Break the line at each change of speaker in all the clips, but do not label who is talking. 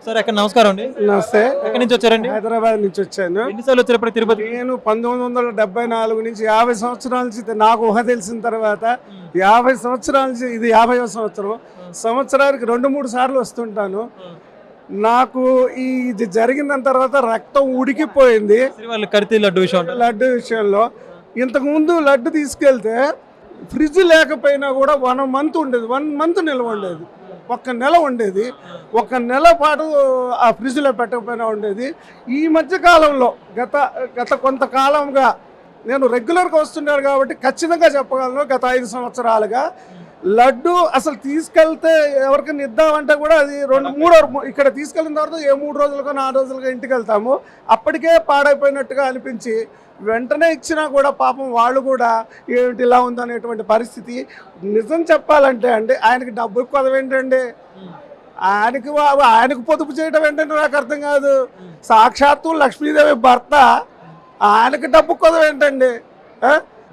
Sir ఎక్కడ నమస్కారం అండి.
నమస్తే.
ఎక్కడి నుంచి వచ్చారండి?
హైదరాబాద్ నుంచి వచ్చాను.
ఎన్నిసార్లు వచ్చారు ఇప్పుడు తిరుపతి?
నేను 1974 నుంచి 50 సంవత్సరాల నుంచి నాకు ఊహ తెలిసిన తర్వాత 50 సంవత్సరాల నుంచి ఇది 50వ సంవత్సరం. సంవత్సరానికి 2-3 సార్లు వస్తుంటాను. నాకు ఇది జరిగిన తర్వాత రక్తం ఉడికిపోయింది లడ్డు విషయంలో. ఇంతకుముందు లడ్డు తీసుకెళ్తే ఫ్రిడ్జ్ లేకపోయినా కూడా 1 మంత్ ఉండేది, 1 మంత్ నిల్వ ఉండేది, 1 నెల ఉండేది. 1 నెల పాటు ఆ ఫ్రిడ్జ్లో పెట్టకపోయినా ఉండేది. ఈ మధ్య కాలంలో గత కొంతకాలంగా నేను రెగ్యులర్గా వస్తున్నాను కాబట్టి ఖచ్చితంగా చెప్పగలను, గత 5 సంవత్సరాలుగా లడ్డు అసలు తీసుకెళ్తే ఎవరికైనా ఇద్దామంటే కూడా అది 2-3 ఇక్కడ తీసుకెళ్ళిన తర్వాత 3 రోజులకో 4 రోజులకో ఇంటికి వెళ్తాము. అప్పటికే పాడైపోయినట్టుగా అనిపించి వెంటనే ఇచ్చినా కూడా పాపం వాళ్ళు కూడా ఏమిటి ఇలా ఉందనేటువంటి పరిస్థితి. నిజం చెప్పాలంటే అండి, ఆయనకి డబ్బులు కొదవేంటండి, ఆయనకు పొదుపు చేయడం ఏంటంటే నాకు అర్థం కాదు. సాక్షాత్తు లక్ష్మీదేవి భర్త, ఆయనకి డబ్బు కొదవేంటండి?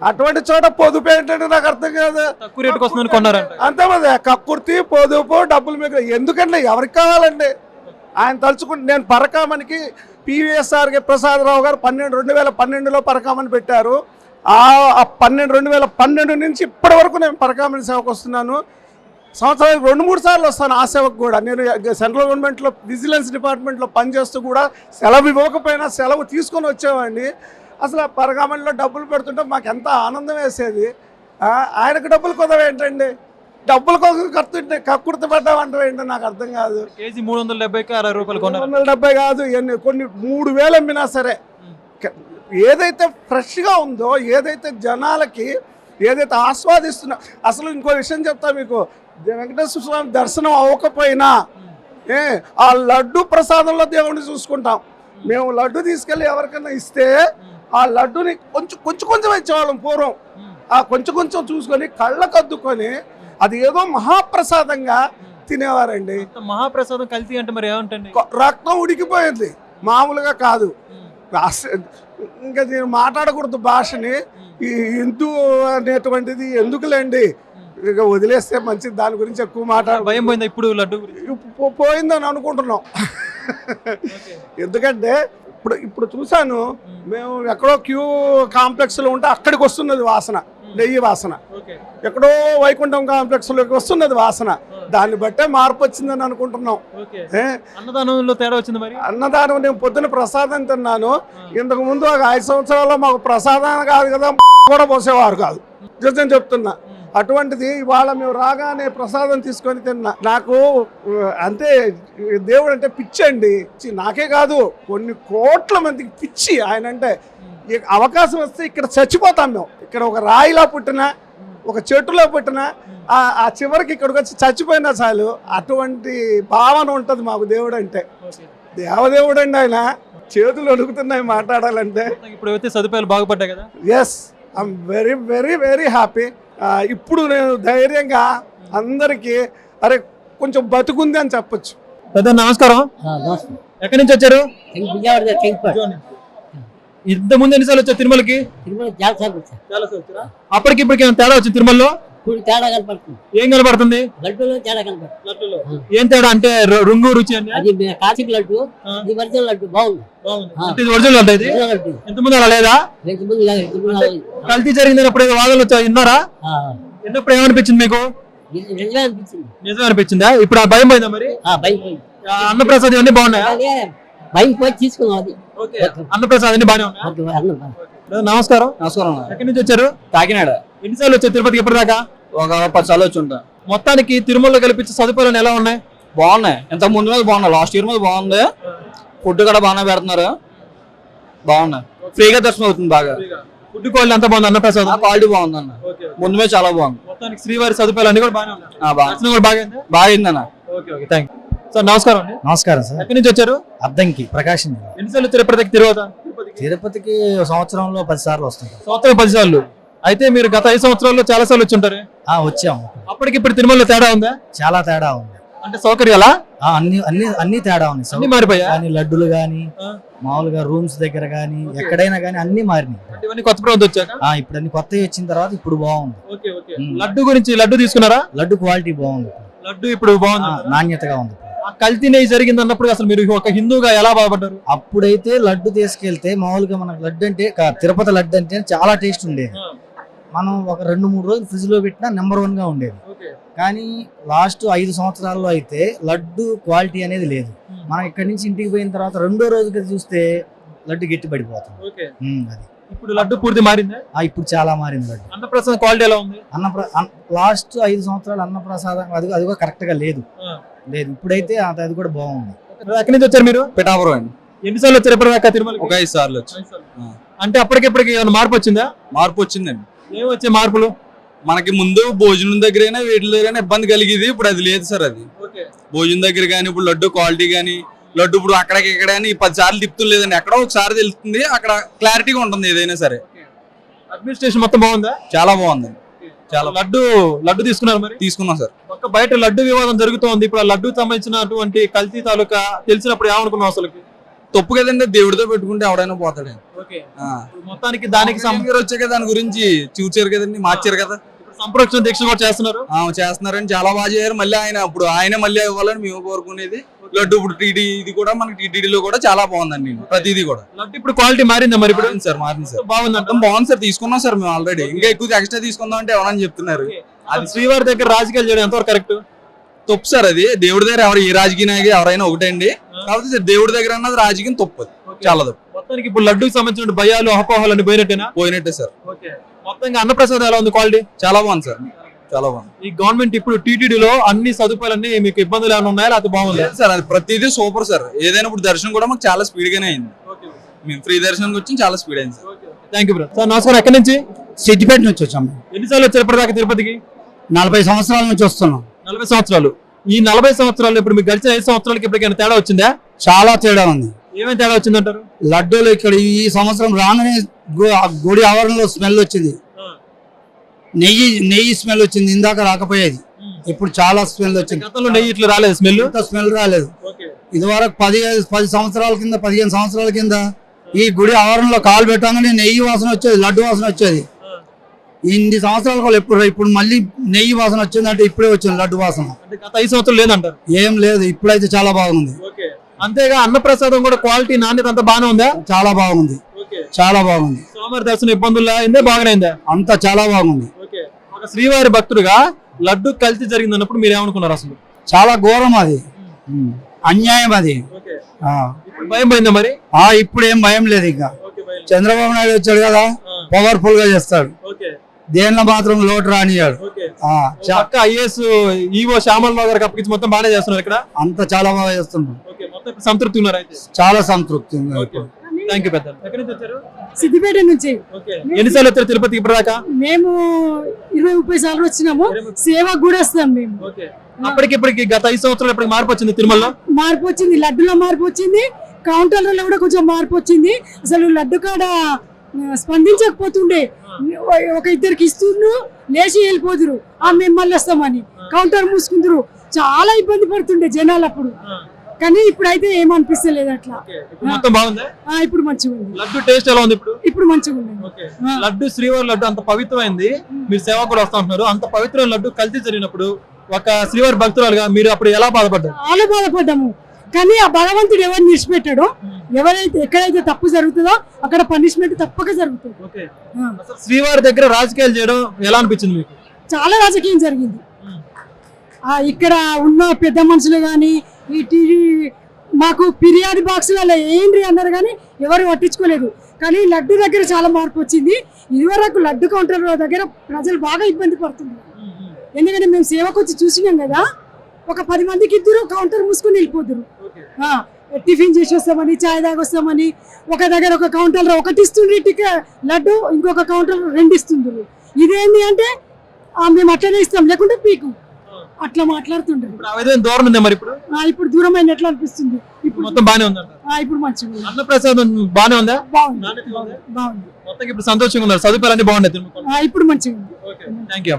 అటువంటి చోట పొదుపు ఏంటంటే నాకు అర్థం కాదు.
తక్కువ రేటుకి వస్తుందని కొన్నారంట.
అంతమంది కక్కుర్తి, పొదుపు, డబ్బులు మీకు ఎందుకండి? ఎవరికి కావాలండి? ఆయన తలుచుకుంటే నేను పరకామనికి పివిఎస్ఆర్కి ప్రసాదరావు గారు 2012లో పరకామని పెట్టారు. ఆ 2012 నుంచి ఇప్పటి వరకు నేను పరకామని సేవకు వస్తున్నాను. సంవత్సరానికి 2-3 సార్లు వస్తాను ఆ సేవకు కూడా. నేను సెంట్రల్ గవర్నమెంట్లో విజిలెన్స్ డిపార్ట్మెంట్లో పనిచేస్తూ కూడా సెలవు ఇవ్వకపోయినా సెలవు తీసుకొని వచ్చేవాడిని. అసలు పరకామణిలో డబ్బులు పెడుతుంటే మాకు ఎంత ఆనందం వేసేది. ఆయనకు డబ్బులు కుదవేంటండి? డబ్బుల కోసం కక్కుర్తి పడ్డామంటారు ఏంటో నాకు అర్థం కాదు.
కేజీ 370కి 60 రూపాయలు,
370 కాదు, కొన్ని 3000 అమ్మినా సరే ఏదైతే ఫ్రెష్గా ఉందో, ఏదైతే జనాలకి ఏదైతే ఆస్వాదిస్తున్నా. అసలు ఇంకో విషయం చెప్తా మీకు, వెంకటేశ్వర స్వామి దర్శనం అవ్వకపోయినా ఆ లడ్డు ప్రసాదంలో దేవుడిని చూసుకుంటాం. మేము లడ్డు తీసుకెళ్ళి ఎవరికైనా ఇస్తే ఆ లడ్డుని కొంచెం ఇచ్చేవాళ్ళం పూర్వం. ఆ కొంచెం చూసుకొని కళ్ళకద్దుకొని అది ఏదో మహాప్రసాదంగా తినేవారండి.
మహాప్రసాదం కల్తీ అంటే మరి ఏమంటండి?
రక్తం ఉడికిపోయింది, మామూలుగా కాదు. ఇంకా నేను మాట్లాడకూడదు భాషని. ఈ హిందూ అనేటువంటిది ఎందుకులేండి, ఇక వదిలేస్తే మంచిది. దాని గురించి ఎక్కువ
భయం పోయిందా ఇప్పుడు? లడ్డు
పోయిందని అనుకుంటున్నాం. ఎందుకంటే ఇప్పుడు చూశాను, మేము ఎక్కడో క్యూ కాంప్లెక్స్లో ఉంటే అక్కడికి వస్తున్నది వాసన, నెయ్యి వాసన. ఎక్కడో వైకుంఠం కాంప్లెక్స్లోకి వస్తున్నది వాసన. దాన్ని బట్టే మార్పు వచ్చిందని అనుకుంటున్నాం.
అన్నదానంలో తేడా వచ్చింది మరి?
అన్నదానం నేను పొద్దున ప్రసాదం తిన్నాను. ఇంతకు ముందు 5 సంవత్సరాల్లో మాకు ప్రసాదం కాదు కదా కూడా పోసేవారు కాదు, నిజం చెప్తున్నా. అటువంటిది ఇవాళ మేము రాగానే ప్రసాదం తీసుకొని తిన్నా. నాకు అంతే, దేవుడు అంటే పిచ్చి అండి. నాకే కాదు, కొన్ని కోట్ల మందికి పిచ్చి ఆయన అంటే. అవకాశం వస్తే ఇక్కడ చచ్చిపోతాం మేము. ఇక్కడ ఒక రాయిలా పుట్టినా, ఒక చెట్టులో పుట్టినా, ఆ చివరికి ఇక్కడికి వచ్చి చచ్చిపోయినా చాలు. అటువంటి భావన ఉంటుంది మాకు దేవుడు అంటే. దేవదేవుడు అండి ఆయన. చేతులు అడుగుతున్నాయి మాట్లాడాలంటే.
ఇప్పుడు సదుపాయాలు బాగుపడ్డాయి కదా?
Yes, I'm very very very happy. ఇప్పుడు నేను ధైర్యంగా అందరికీ అరే కొంచెం బతుకుంది అని చెప్పొచ్చు.
నమస్కారం. ఎక్కడి నుంచి వచ్చారు? ఇంత ముందు ఎన్నిసార్లు వచ్చారు తిరుమలకి? అప్పటికి ఇప్పటికి తేడా వచ్చింది తిరుమలలో? ఏం కనపడుతుంది? ఏం తేడా అంటే? రంగు, రుచి? ఒరిజినల్ లడ్డు ఇది? ఇంతకుముందు అలా లేదా? కల్తీ జరిగిందని అప్పుడు వాదనలు వచ్చా విన్నారా? విన్నప్పుడు ఏమనిపించింది మీకు? నిజం అనిపించిందా? ఇప్పుడు ఆ భయం పోయిందా మరి? అన్నప్రసాదం అన్ని బాగున్నాయా? అన్నప్రసాదం అన్ని బాగానే ఉన్నాయి. నమస్కారం. ఎక్కడి నుంచి వచ్చారు?
కాకినాడ.
ఎన్నిసార్లు వచ్చారు తిరుపతికి ఇప్పటిదాకా?
ఒక 10 సార్లు వచ్చి ఉంటా.
మొత్తానికి తిరుమలలో కల్పించే సదుపాయాలు ఎలా ఉన్నాయి?
బాగున్నాయి. ఇంత ముందు మీద బాగున్నాయి, లాస్ట్ ఇయర్ మీద బాగుంది. ఫుడ్ కూడా బాగానే పెడుతున్నారు, బాగున్నాయి. ఫ్రీగా దర్శనం అవుతుంది బాగా.
ఫుడ్ క్వాలిటీ అంతా బాగుంది, అన్నప్రసాదం
క్వాలిటీ బాగుంది అన్న. ముందు మీద చాలా బాగుంది.
మొత్తానికి శ్రీవారి సదుపాయాలు అన్ని కూడా బాగా
బాగుందన్న.
సార్ నమస్కారం అండి.
నమస్కారం సార్.
ఎక్కడి నుంచి వచ్చారు?
అద్దంకి, ప్రకాశం.
ఎన్నిసార్లు తిరుపతికి
తిరుపతికి సంవత్సరంలో 10 సార్లు వస్తుంటాం.
సంవత్సరం 10 సార్లు. అయితే మీరు గత 5 సంవత్సరాల్లో చాలా సార్లు వచ్చి ఉంటారు.
వచ్చాము.
అప్పటికి ఇప్పుడు తిరుమలలో తేడా ఉందా?
చాలా తేడా ఉంది.
అంటే సౌకర్యాలా?
అన్ని తేడా ఉంది.
అన్ని మారిపోయా?
లడ్డులు గానీ, మామూలుగా రూమ్స్ దగ్గర గానీ, ఎక్కడైనా గానీ అన్ని మారినాయి.
కొత్త ప్రభుత్వం వచ్చాక
ఇప్పుడు అన్ని కొత్తవి వచ్చిన తర్వాత ఇప్పుడు బాగుంది.
లడ్డు గురించి, లడ్డు తీసుకున్నారా?
లడ్డు క్వాలిటీ బాగుంది.
లడ్డు ఇప్పుడు బాగుంది,
నాణ్యతగా ఉంది.
ఆ కల్తీ నెయ్యి జరిగింది అన్నప్పుడు అసలు మీరు ఒక హిందూగా ఎలా బాధపడ్డారు?
అప్పుడైతే లడ్డు తీసుకెళ్తే మామూలుగా మనకు లడ్డు అంటే తిరుపతి లడ్డు అంటే చాలా టేస్ట్ ఉండేది. మనం ఒక 2-3 రోజులు ఫ్రిడ్జ్ లో పెట్టినా నెంబర్ 1 గా ఉండేది. కానీ లాస్ట్ 5 సంవత్సరాల్లో అయితే లడ్డు క్వాలిటీ అనేది లేదు. మనం ఇక్కడి నుంచి ఇంటికి పోయిన తర్వాత 2వ రోజుకి చూస్తే లడ్డు గట్టి పడిపోతుంది. అది
ఇప్పుడు లడ్డు పూర్తి మారిందా?
ఇప్పుడు చాలా మారింది లడ్డు.
అన్నప్రసాదం క్వాలిటీ ఎలా ఉంది?
లాస్ట్ 5 సంవత్సరాలు అన్నప్రసాదం అది కూడా కరెక్ట్ గా లేదు. ఇప్పుడైతే అది కూడా బాగుంది.
ఎక్కడి నుంచి వచ్చారు మీరు?
పిఠాపురం అండి.
ఎన్నిసార్లు వచ్చారు ఇప్పటిదాకా తిరుమల?
ఒక 5 సార్లు వచ్చి.
అంటే అప్పటికిప్పటికి ఏమైనా మార్పు వచ్చిందా?
మార్పు వచ్చిందండి.
ఏం వచ్చే మార్పులు?
మనకి ముందు భోజనం దగ్గరైనా వీటి దగ్గరైనా ఇబ్బంది కలిగేది, ఇప్పుడు అది లేదు సార్. అది భోజనం దగ్గర కానీ ఇప్పుడు లడ్డు క్వాలిటీ కానీ లడ్డు ఇప్పుడు అక్కడికి ఇక్కడ 10 సార్లు తిప్పుతుంది లేదండి, ఎక్కడో ఒకసారి తెలుస్తుంది, అక్కడ క్లారిటీగా ఉంటుంది ఏదైనా సరే.
అడ్మినిస్ట్రేషన్ మొత్తం బాగుందా?
చాలా బాగుందండి. చాలా
లడ్డు తీసుకున్నారు మరి?
తీసుకున్నాం సార్.
ఒక బయట లడ్డు వివాదం జరుగుతోంది. ఇప్పుడు ఆ లడ్డు సంబంధించినటువంటి కల్తీ తాలూకా తెలిసినప్పుడు ఏమనుకున్నాం అసలు?
తప్పు కదండి, దేవుడితో పెట్టుకుంటే ఎవడైనా పోతాడు.
మొత్తానికి దానికి
వచ్చాక దాని గురించి చూచారు కదండి, మార్చారు కదా.
సంప్రోక్షణ దీక్ష కూడా చేస్తున్నారు.
చేస్తున్నారని చాలా బాగా చేయారు. మళ్ళీ ఆయన మళ్ళీ ఇవ్వాలని మేము కోరుకునేది. లడ్డు ఇప్పుడు టీడీ ఇది కూడా మనకి టీటీడీలో కూడా చాలా బాగుందండి. ప్రతిదీ కూడా
లడ్డు ఇప్పుడు క్వాలిటీ మారిందా మరి? ఇప్పుడు
సార్ మారింది సార్.
బాగుంది
సార్. తీసుకున్నాం సార్ మేము ఆల్రెడీ. ఇంకా ఎక్కువ ఎక్స్ట్రా తీసుకుందాం అంటే ఎవరని చెప్తున్నారు.
అది శ్రీవారి దగ్గర రాజకీయాలు చేయడం ఎంతవరకు కరెక్ట్?
తప్పు సార్. అది దేవుడి దగ్గర ఏ రాజకీయ నాయకుడు ఎవరైనా ఒకటండి. కాబట్టి దేవుడి దగ్గర అన్నది రాజకీయం తప్పు. చాలా తప్పు.
మొత్తానికి ఇప్పుడు లడ్డుకి సంబంధించిన భయాలు అపోహలు అన్ని
పోయినట్టే సార్.
మొత్తంగా అన్నప్రసాదం ఎలా ఉంది క్వాలిటీ?
చాలా బాగుంది సార్. చాలా బాగుంది.
ఈ గవర్నమెంట్ ఇప్పుడు టీటీడీలో అన్ని సదుపాయాలన్నీ మీకు ఇబ్బందులు ఏమైనా ఉన్నాయా? అది బాగుంది
సార్. అది ప్రతిదీ సూపర్ సార్. ఏదైనా ఇప్పుడు దర్శనం కూడా మాకు చాలా స్పీడ్ గానే అయింది. మేము ఫ్రీ దర్శనం వచ్చి చాలా స్పీడ్ అయింది sir.
Thank you bro. Sir నమస్కారం. ఎక్కడి నుంచి?
సిద్దిపేట నుంచి వచ్చాము.
ఎన్నిసార్లు వచ్చారు ఇప్పటిదాకా తిరుపతికి?
40 సంవత్సరాల నుంచి వస్తున్నాం.
40 సంవత్సరాలు. ఈ 40 సంవత్సరాలు ఇప్పుడు మీకు గడిచిన 5 సంవత్సరాలకి ఇప్పటికైనా తేడా వచ్చిందా?
చాలా తేడా ఉంది.
ఏమేమి తేడా వచ్చిందంటారు?
లడ్డూలు ఇక్కడ ఈ సంవత్సరం రాగానే గుడి ఆవరణలో స్మెల్ వచ్చింది. నెయ్యి స్మెల్ వచ్చింది. ఇందాక రాకపోయేది, ఇప్పుడు చాలా స్మెల్ వచ్చింది.
గతంలో నెయ్యి ఇట్లా రాలేదు,
స్మెల్ రాలేదు. ఇదివరకు 10 సంవత్సరాల కింద 15 సంవత్సరాల కింద ఈ గుడి ఆవరణలో కాలు పెట్టగానే నెయ్యి వాసన వచ్చేది, లడ్డు వాసన వచ్చేది. ఇన్ని సంవత్సరాల ఇప్పుడు మళ్ళీ నెయ్యి వాసన వచ్చింది. అంటే ఇప్పుడే వచ్చింది లడ్డు వాసన.
గత 5 సంవత్సరాలు లేదంటారు?
ఏం లేదు, ఇప్పుడైతే చాలా బాగుంది.
అంతేగా అన్నప్రసాదం కూడా క్వాలిటీ నాణ్యత అంతా బాగానే ఉందా?
చాలా బాగుంది. చాలా బాగుంది.
సోమవారి దర్శనం ఇబ్బందులు అయిందే బాగానే
అంతా చాలా బాగుంది.
ఒక శ్రీవారి భక్తుడుగా లడ్డు కల్తీ జరిగింది అన్నప్పుడు మీరు ఏమనుకున్నారు అసలు?
చాలా ఘోరం అది, అన్యాయం అది.
భయం పోయిందా మరి?
ఇప్పుడు ఏం భయం లేదు. ఇంకా చంద్రబాబు నాయుడు వచ్చాడు కదా, పవర్ఫుల్ గా చేస్తాడు. దేనిలో మాత్రం లోటు రానియాడు.
ఐఏఎస్ ఈవో శ్యామలరావు గారికి అప్పగించి మొత్తం బాగానే చేస్తున్నారు ఇక్కడ.
అంతా చాలా బాగా చేస్తున్నారు.
సంతృప్తి ఉన్నారు అయితే?
చాలా సంతృప్తి ఉంది.
థ్యాంక్ యూ పెద్ద. ఎక్కడి నుంచి వచ్చారు?
సిద్దిపేట నుంచి.
ఎన్నిసార్లు వచ్చారు తిరుపతికి ఇప్పటిదాకా?
మేము 20-30 సార్లు వచ్చినాము. సేవకు కూడా వస్తాం మేము.
అప్పటికిప్పటికి గత 5 సంవత్సరాలు ఇప్పటికి మార్పు వచ్చింది తిరుమలలో?
మార్పు వచ్చింది. లడ్డులో మార్పు వచ్చింది, కౌంటర్లలో కూడా కొంచెం మార్పు వచ్చింది. అసలు లడ్డు కాడ స్పందించకపోతుండే, ఒక ఇద్దరికి ఇస్తుండ్రు, లేచి వెళ్ళిపోదురు, మేము మళ్ళీ వస్తామని కౌంటర్ మూసుకుందరు. చాలా ఇబ్బంది పడుతుండే జనాలు అప్పుడు. కానీ ఇప్పుడైతే ఏమనిపిస్తలేదు అట్లా.
మొత్తం బాగుంది.
ఇప్పుడు మంచిగా ఉంది.
లడ్డు టేస్ట్ ఎలా ఉంది ఇప్పుడు?
ఇప్పుడు మంచిగా ఉంది.
లడ్డు శ్రీవారి లడ్డు అంత పవిత్రమైంది. మీరు సేవ కూడా వస్తా ఉంటున్నారు. అంత పవిత్రమైన లడ్డు కల్తీ జరిగినప్పుడు ఒక శ్రీవారి భక్తురాలుగా మీరు అప్పుడు ఎలా బాధపడ్డారు?
చాలా బాధపడ్డాము. కానీ ఆ భగవంతుడు ఎవరిని విడిచిపెట్టాడో, ఎక్కడైతే తప్పు జరుగుతుందో అక్కడ పనిష్మెంట్ తప్పక జరుగుతుంది.
శ్రీవారి దగ్గర రాజకీయాలు చేయడం ఎలా అనిపించింది మీకు?
చాలా రాజకీయం జరిగింది. ఇక్కడ ఉన్న పెద్ద మనుషులు కానీ ఈ టీవీ మాకు ఫిర్యాదు బాక్సులలో ఏంటి అన్నారు కానీ ఎవరు పట్టించుకోలేదు. కానీ లడ్డు దగ్గర చాలా మార్పు వచ్చింది. ఇదివరకు లడ్డు కౌంటర్ దగ్గర ప్రజలు బాగా ఇబ్బంది పడుతున్నారు. ఎందుకంటే మేము సేవకు వచ్చి చూసినాం కదా, ఒక 10 మందికి ఇద్దరు కౌంటర్ మూసుకొని వెళ్ళిపోతురు. టిఫిన్ చేసి వస్తామని, చాయ్ దాకా వస్తామని, ఒక దగ్గర ఒక కౌంటర్ ఒకటి ఇస్తుండ్రు లడ్డు, ఇంకొక కౌంటర్ 2 ఇస్తుండ్రు. ఇదేంటి అంటే మేము అట్లనే ఇస్తాం, లేకుంటే పీకు అట్లా మాట్లాడుతుంటారు.
దూరం ఉంది మరి ఇప్పుడు?
ఇప్పుడు దూరం అయిన ఎట్లా అనిపిస్తుంది? ఇప్పుడు
మొత్తం బానే ఉంది.
ఇప్పుడు మంచిగా ఉంది.
అన్నప్రసాదం బానే ఉందా?
బాగుంది.
మొత్తం ఇప్పుడు సంతోషంగా ఉన్నారు. సదుపాయాలు అన్ని బాగున్నాయి.
ఇప్పుడు మంచిగా ఉంది.
Thank you.